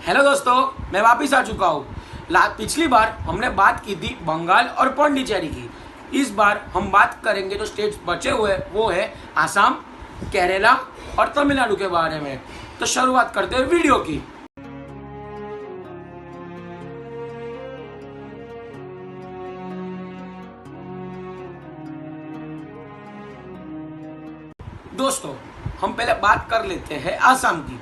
Hello दोस्तों, मैं वापस आ चुका हूँ। पिछली बार हमने बात की थी बंगाल और पौंडीचेरी की। इस बार हम बात करेंगे जो स्टेट्स बचे हुए वो है आसाम, केरला और तमिलनाडु के बारे में। तो शुरुआत करते हैं वीडियो की। दोस्तों, हम पहले बात कर लेते हैं आसाम की।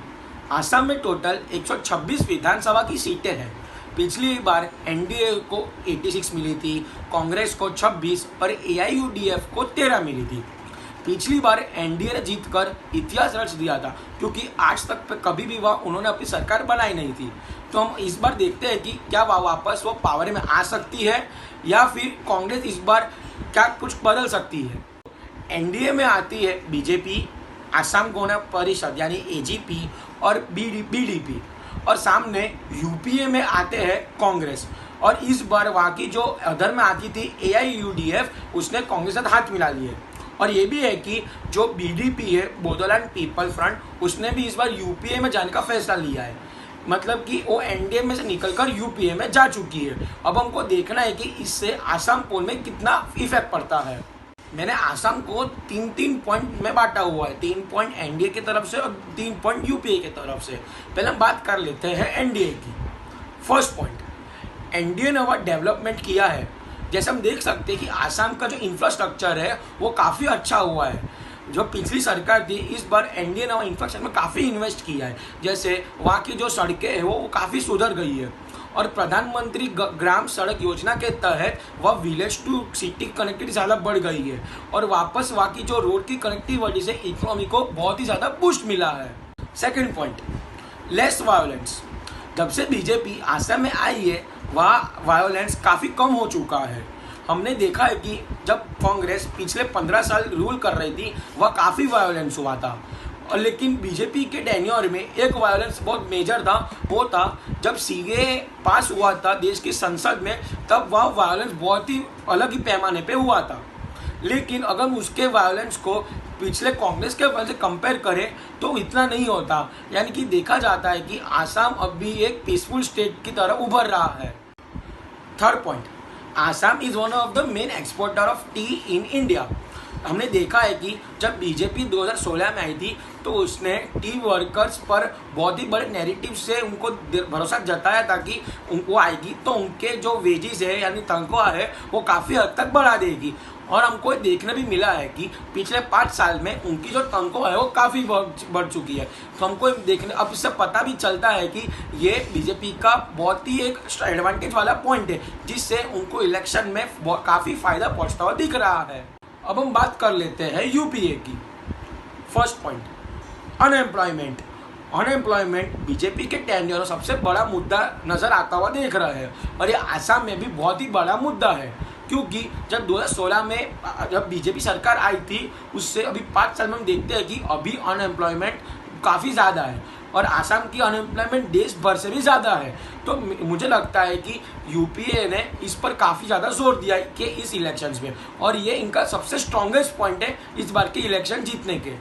आसाम में टोटल 126 विधानसभा की सीटें हैं। पिछली बार एनडीए को 86 मिली थी, कांग्रेस को 26 और एआईयूडीएफ को 13 मिली थी। पिछली बार एनडीए ने जीतकर इतिहास रच दिया था, क्योंकि आज तक कभी भी उन्होंने अपनी सरकार बनाई नहीं थी। तो हम इस बार देखते हैं कि क्या वापस वो पावर में आ सकती है या फिर कांग्रेस इस बार क्या कुछ बदल सकती है। एनडीए में आती है बीजेपी, आसाम गण परिषद यानी एजीपी और बीडीपी, और सामने यूपीए में आते हैं कांग्रेस। और इस बार वहाँ की जो अदर में आती थी एआईयूडीएफ, उसने कांग्रेस के साथ हाथ मिला लिए। और ये भी है कि जो बीडीपी है, बोडोलैंड पीपल फ्रंट, उसने भी इस बार यूपीए में जाने का फैसला लिया है। मतलब कि वो एनडीए में से निकलकर यूपीए में जा चुकी है। अब हमको देखना है कि इससे आसाम पोल में कितना इफेक्ट पड़ता है। मैंने आसाम को तीन पॉइंट में बांटा हुआ है, 3 पॉइंट एनडीए की तरफ से और 3 पॉइंट यूपीए की तरफ से। पहले हम बात कर लेते हैं एनडीए की। फर्स्ट पॉइंट, एनडीए ने वह डेवलपमेंट किया है। जैसे हम देख सकते हैं कि आसाम का जो इंफ्रास्ट्रक्चर है वो काफ़ी अच्छा हुआ है। जो पिछली सरकार थी, इस बार एनडीए ने इंफ्रास्ट्रक्चर में काफ़ी इन्वेस्ट किया है। जैसे वहाँ की जो सड़कें हैं वो काफ़ी सुधर गई है। और प्रधानमंत्री ग्राम सड़क योजना के तहत वह विलेज टू सिटी कनेक्टिविटी ज़्यादा बढ़ गई है। और वापस वहाँ की जो रोड की कनेक्टिविटी से इकोनॉमी को बहुत ही ज़्यादा बूस्ट मिला है। Second point, less violence. जब से बीजेपी आसाम में आई है, वहाँ वायोलेंस काफ़ी कम हो चुका है। हमने देखा है कि जब कांग्रेस पिछले 15 साल रूल कर रही थी, वह काफ़ी वायोलेंस हुआ था। और लेकिन बीजेपी के टेन्योर में एक वायलेंस बहुत मेजर था, वो था जब सीए पास हुआ था देश की संसद में, तब वह वायलेंस बहुत ही अलग ही पैमाने पे हुआ था। लेकिन अगर उसके वायलेंस को पिछले कांग्रेस के वजह से कंपेयर करें तो इतना नहीं होता। यानी कि देखा जाता है कि आसाम अब भी एक पीसफुल स्टेट की तरह उभर रहा है। Third point, Assam is one of the main exporter of T in India. हमने देखा है कि जब बीजेपी 2016 में आई थी तो उसने टी वर्कर्स पर बहुत ही बड़े नैरेटिव से उनको भरोसा जताया था कि उनको आएगी तो उनके जो वेजेस है यानी तनख्वाह है वो काफ़ी हद तक बढ़ा देगी। और हमको देखने भी मिला है कि पिछले 5 साल में उनकी जो तनख्वाह है वो काफ़ी बढ़ चुकी है। तो हमको देखने अब इससे पता भी चलता है कि ये बीजेपी का बहुत ही एक एडवांटेज वाला पॉइंट है, जिससे उनको इलेक्शन में काफ़ी फ़ायदा पहुँचता हुआ दिख रहा है। अब हम बात कर लेते हैं यूपीए की। First point, unemployment. Unemployment BJP के टेन्योर सबसे बड़ा मुद्दा नज़र आता हुआ देख रहा है। और ये आसाम में भी बहुत ही बड़ा मुद्दा है, क्योंकि जब 2016 में जब बीजेपी सरकार आई थी, उससे अभी 5 साल में हम देखते हैं कि अभी अनएम्प्लॉयमेंट काफ़ी ज़्यादा है और आसाम की अनएम्प्लॉयमेंट देश भर से भी ज़्यादा है। तो मुझे लगता है कि यूपीए ने इस पर काफ़ी ज़्यादा जोर दिया है कि इस इलेक्शंस में, और ये इनका सबसे स्ट्रॉन्गेस्ट पॉइंट है इस बार के इलेक्शन जीतने के।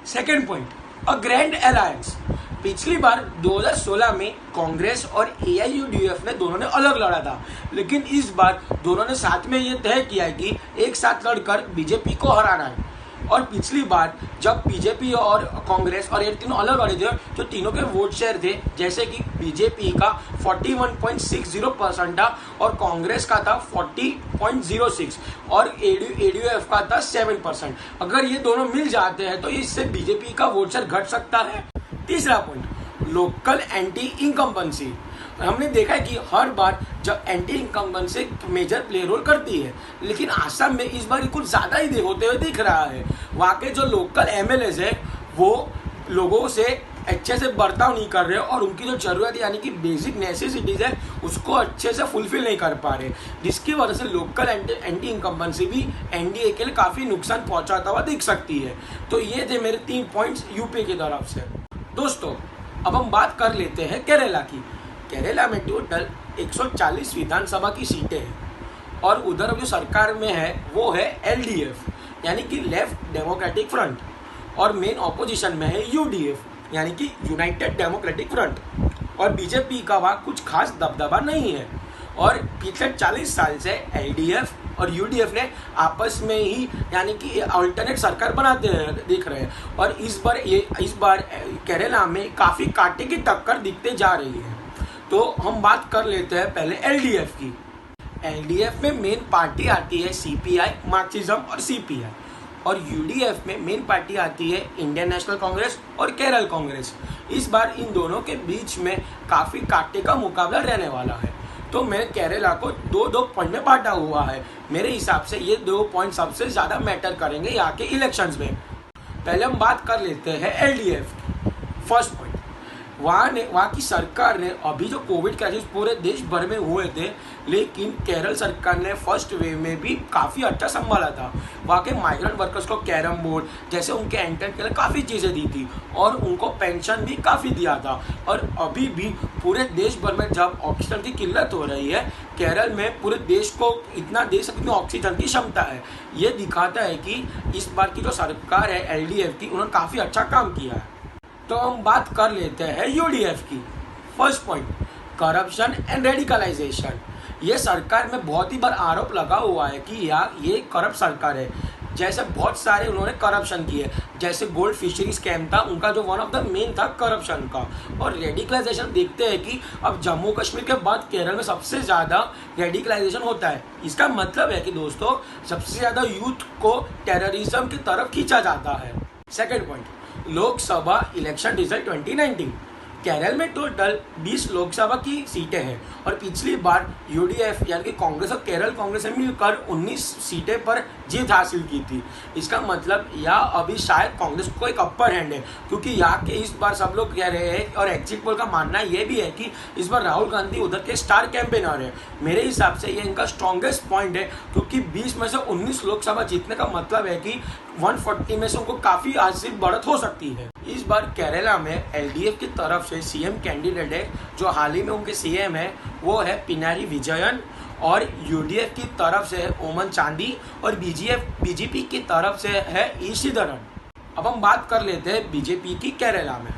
Second point, a grand alliance. पिछली बार 2016 में कांग्रेस और एआईयूडीएफ ने दोनों ने अलग लड़ा था, लेकिन इस बार दोनों ने साथ में ये तय किया है कि एक साथ लड़कर बीजेपी को हराना है। और पिछली बार जब बीजेपी और कांग्रेस और ये तीनों अलग लड़े थे, जो तीनों के वोट शेयर थे, जैसे कि बीजेपी का 41.60% था और कांग्रेस का था 40.06 और एडीयूएफ का था 7%। अगर ये दोनों मिल जाते हैं तो इससे बीजेपी का वोट शेयर घट सकता है। तीसरा पॉइंट, लोकल एंटी इनकम्बेंसी। हमने देखा है कि हर बार जब anti incumbency major play role करती है, लेकिन आसाम में इस बार कुछ ज़्यादा ही होते हुए दिख रहा है। वहाँ के जो लोकल एमएलएज है वो लोगों से अच्छे से बर्ताव नहीं कर रहे और उनकी जो जरूरत यानी कि बेसिक नेसेसिटीज़ है उसको अच्छे से फुलफिल नहीं कर पा रहे, जिसकी वजह से लोकल एंटी इनकम्बेंसी भी एनडीए के लिए काफ़ी नुकसान पहुँचाता हुआ दिख सकती है। तो ये थे मेरे 3 पॉइंट्स यूपी की तरफ से। दोस्तों, अब हम बात कर लेते हैं केरला की। केरला में टोटल 140 विधानसभा की सीटें हैं और उधर जो सरकार में है वो है एलडीएफ यानी कि लेफ्ट डेमोक्रेटिक फ्रंट, और मेन ऑपोजिशन में है यूडीएफ यानी कि यूनाइटेड डेमोक्रेटिक फ्रंट। और बीजेपी का वहाँ कुछ खास दबदबा नहीं है। और पिछले 40 साल से एलडीएफ और यूडीएफ ने आपस में ही यानी कि अल्टरनेट सरकार बनाते दिख रहे हैं। और इस बार केरला में काफ़ी कांटे की टक्कर दिखते जा रही है। तो हम बात कर लेते हैं पहले एलडीएफ की। एलडीएफ में मेन पार्टी आती है सीपीआई, मार्क्सिज्म और सीपीआई। और यूडीएफ में मेन पार्टी आती है इंडियन नेशनल कांग्रेस और केरल कांग्रेस। इस बार इन दोनों के बीच में काफ़ी कांटे का मुकाबला रहने वाला है। तो मैं केरला को दो पॉइंट में बांटा हुआ है। मेरे हिसाब से ये 2 पॉइंट सबसे ज़्यादा मैटर करेंगे यहाँ के इलेक्शंस में। पहले हम बात कर लेते हैं एलडीएफ की। फर्स्ट पॉइंट, वहाँ की सरकार ने अभी जो कोविड क्राइसिस पूरे देश भर में हुए थे, लेकिन केरल सरकार ने फर्स्ट वेव में भी काफ़ी अच्छा संभाला था। वहाँ के माइग्रेंट वर्कर्स को कैरम बोर्ड जैसे उनके एंटर के लिए काफ़ी चीज़ें दी थी और उनको पेंशन भी काफ़ी दिया था। और अभी भी पूरे देश भर में जब ऑक्सीजन की किल्लत हो रही है, केरल में पूरे देश को इतना दे सकती ऑक्सीजन की क्षमता है। ये दिखाता है कि इस बार की जो सरकार है एलडीएफ की, उन्होंने काफ़ी अच्छा काम किया है। तो हम बात कर लेते हैं यूडीएफ की। First point, corruption and radicalisation. ये सरकार में बहुत ही बार आरोप लगा हुआ है कि यार ये करप्ट सरकार है। जैसे बहुत सारे उन्होंने करप्शन किए, जैसे गोल्ड फिशरी स्कैम था उनका, जो वन ऑफ द मेन था करप्शन का। और रेडिकलाइजेशन देखते हैं कि अब जम्मू कश्मीर के बाद केरल में सबसे ज़्यादा रेडिकलाइजेशन होता है। इसका मतलब है कि दोस्तों सबसे ज़्यादा यूथ को टेररिज्म की तरफ खींचा जाता है। Second point, Lok Sabha election result 2019। Kerala में टोटल 20 लोकसभा की सीटें हैं और पिछली बार यूडीएफ यानी कि कांग्रेस और केरल कांग्रेस ने मिलकर 19 सीटें पर जीत हासिल की थी। इसका मतलब यहाँ अभी शायद कांग्रेस को एक अपर हैंड है, क्योंकि यहाँ के इस बार सब लोग कह रहे हैं और एग्जिट पोल का मानना ये भी है कि इस बार राहुल गांधी उधर के स्टार कैंपेनर है। मेरे हिसाब से ये इनका स्ट्रॉन्गेस्ट पॉइंट है, क्योंकि 20 में से 19 लोकसभा जीतने का मतलब है कि 140 में से उनको काफ़ी हासिल बढ़त हो सकती है। इस बार केरला में एलडीएफ की तरफ से सीएम कैंडिडेट है, जो हाल ही में उनके सीएम है, वो है पिनारी विजयन। और यूडीएफ की तरफ से है ओमन चांदी और बीजेपी की तरफ से है ई श्रीधरन। अब हम बात कर लेते हैं बीजेपी की केरला में।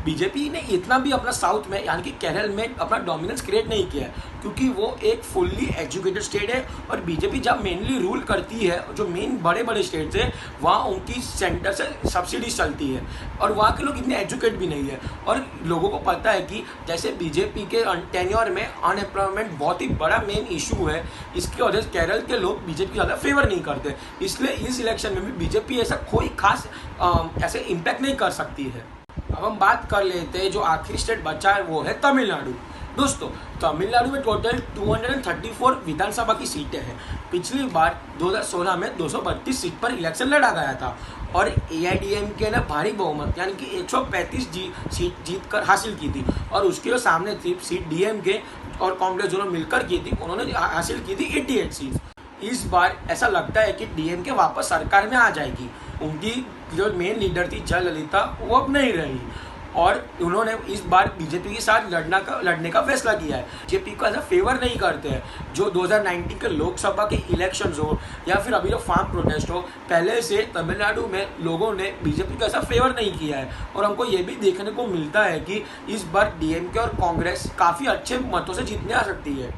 बीजेपी ने इतना भी अपना साउथ में यानी कि केरल में अपना डोमिनेंस क्रिएट नहीं किया है, क्योंकि वो एक फुल्ली एजुकेटेड स्टेट है। और बीजेपी जब मेनली रूल करती है, जो मेन बड़े बड़े स्टेट्स है, वहाँ उनकी सेंटर से सब्सिडीज चलती है और वहाँ के लोग इतने एजुकेट भी नहीं है। और लोगों को पता है कि जैसे बीजेपी के टेन्योर में अनएम्प्लॉयमेंट बहुत ही बड़ा मेन इशू है, इसकी वजह से केरल के लोग बीजेपी ज़्यादा फेवर नहीं करते। इसलिए इस इलेक्शन में भी बीजेपी ऐसा कोई खास ऐसे इम्पैक्ट नहीं कर सकती है। अब हम बात कर लेते हैं जो आखिरी स्टेट बचा है, वो है तमिलनाडु। दोस्तों तमिलनाडु में टोटल 234 विधानसभा की सीटें हैं। पिछली बार 2016 में 232 सीट पर इलेक्शन लड़ा गया था और एआईडीएमके ने भारी बहुमत यानी कि 135 सीट जीत कर हासिल की थी। और उसके जो सामने थी सीट डीएमके और कांग्रेस दोनों मिलकर की थी, उन्होंने हासिल की थी 88 सीट। इस बार ऐसा लगता है कि डीएमके वापस सरकार में आ जाएगी। उनकी जो मेन लीडर थी जयललिता, वो अब नहीं रही और उन्होंने इस बार बीजेपी के साथ लड़ने का फैसला किया है। बीजेपी को ऐसा फेवर नहीं करते हैं। जो 2019 के लोकसभा के इलेक्शंस हो या फिर अभी जो फार्म प्रोटेस्ट हो, पहले से तमिलनाडु में लोगों ने बीजेपी को ऐसा फेवर नहीं किया है। और हमको ये भी देखने को मिलता है कि इस बार डीएमके और कांग्रेस काफ़ी अच्छे मतों से जीतने आ सकती है।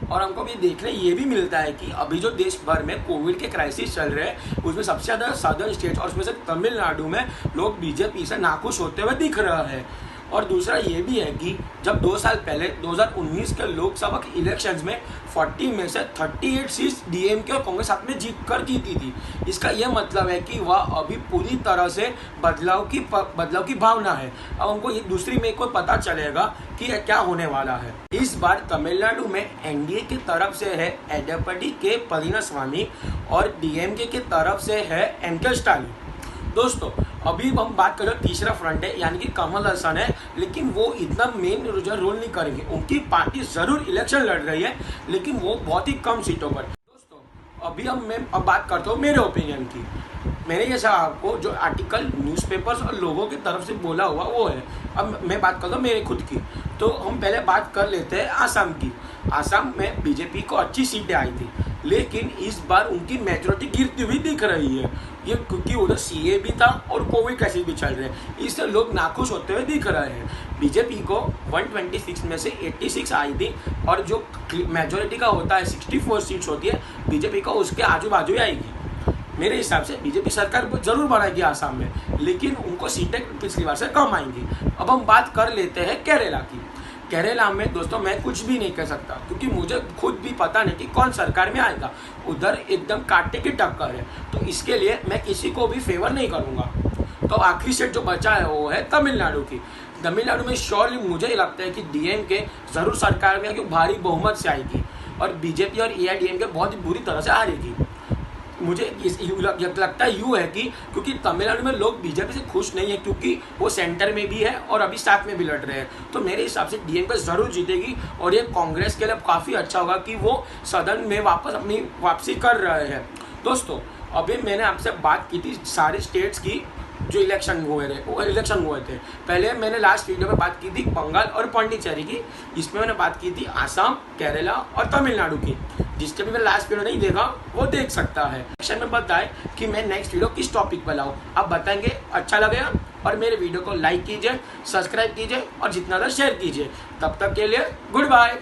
और हमको भी देखने ये भी मिलता है कि अभी जो देश भर में कोविड के क्राइसिस चल रहे हैं, उसमें सबसे ज़्यादा सदर्न स्टेट्स और उसमें से तमिलनाडु में लोग बीजेपी से नाखुश होते हुए दिख रहा है। और दूसरा ये भी है कि जब 2 साल पहले 2019 के लोकसभा के इलेक्शंस में 40 में से 38 सीट्स डीएमके और कांग्रेस साथ में जीत कर जीती थी। इसका यह मतलब है कि वह अभी पूरी तरह से बदलाव की भावना है। अब हमको ये दूसरी में को पता चलेगा कि क्या होने वाला है। इस बार तमिलनाडु में एनडीए की तरफ से है एडप्पाडी के पलनीस्वामी और डीएमके की तरफ से है एम.के. स्टालिन। दोस्तों अभी हम बात कर रहे हैं तीसरा फ्रंट है यानी कि कमल हसन है, लेकिन वो इतना मेन रोल नहीं करेंगे। उनकी पार्टी जरूर इलेक्शन लड़ रही है, लेकिन वो बहुत ही कम सीटों पर। दोस्तों अभी मैं बात करता हूँ मेरे ओपिनियन की। मेरे जैसा आपको जो आर्टिकल न्यूज़पेपर्स और लोगों की तरफ से बोला हुआ वो है। अब मैं बात करता हूँ मेरे खुद की। तो हम पहले बात कर लेते हैं आसाम की। आसाम में बीजेपी को अच्छी सीटें आई थी, लेकिन इस बार उनकी मेजोरिटी गिरती हुई दिख रही है। ये क्योंकि उधर सीए भी था और कोविड केसेस भी चल रहे हैं, इससे लोग नाखुश होते हुए दिख रहे हैं। बीजेपी को 126 में से 86 आई थी, और जो मेजोरिटी का होता है 64 सीट्स होती है, बीजेपी को उसके आजू बाजू ही आएगी। मेरे हिसाब से बीजेपी सरकार जरूर बनाएगी आसाम में, लेकिन उनको सीटें पिछली बार से कम आएंगी। अब हम बात कर लेते हैं केरला की। केरला में दोस्तों मैं कुछ भी नहीं कह सकता, क्योंकि मुझे खुद भी पता नहीं कि कौन सरकार में आएगा। उधर एकदम कांटे की टक्कर है, तो इसके लिए मैं किसी को भी फेवर नहीं करूँगा। तो आखिरी सीट जो बचा है वो है तमिलनाडु की। तमिलनाडु में श्योरली मुझे लगता है कि डीएमके जरूर सरकार में आके भारी बहुमत से आएगी, और बीजेपी और एआईडीएमके बहुत ही बुरी तरह से हारेगी। मुझे लगता है यूँ है कि क्योंकि तमिलनाडु में लोग बीजेपी से खुश नहीं है, क्योंकि वो सेंटर में भी है और अभी साथ में भी लड़ रहे हैं। तो मेरे हिसाब से डीएमके ज़रूर जीतेगी, और ये कांग्रेस के लिए काफ़ी अच्छा होगा कि वो सदन में वापस अपनी वापसी कर रहे हैं। दोस्तों अभी मैंने आपसे बात की थी सारे स्टेट्स की जो इलेक्शन हुए थे। पहले मैंने लास्ट वीडियो में बात की थी बंगाल और पौंडीचेरी की, इसमें मैंने बात की थी आसाम, केरला और तमिलनाडु की। जिसने भी मैं लास्ट वीडियो नहीं देखा वो देख सकता है। सेक्शन में बताएं कि मैं नेक्स्ट वीडियो किस टॉपिक पर लाऊं, आप बताएंगे अच्छा लगेगा। और मेरे वीडियो को लाइक कीजिए, सब्सक्राइब कीजिए और जितना ज़्यादा शेयर कीजिए। तब तक के लिए गुड बाय।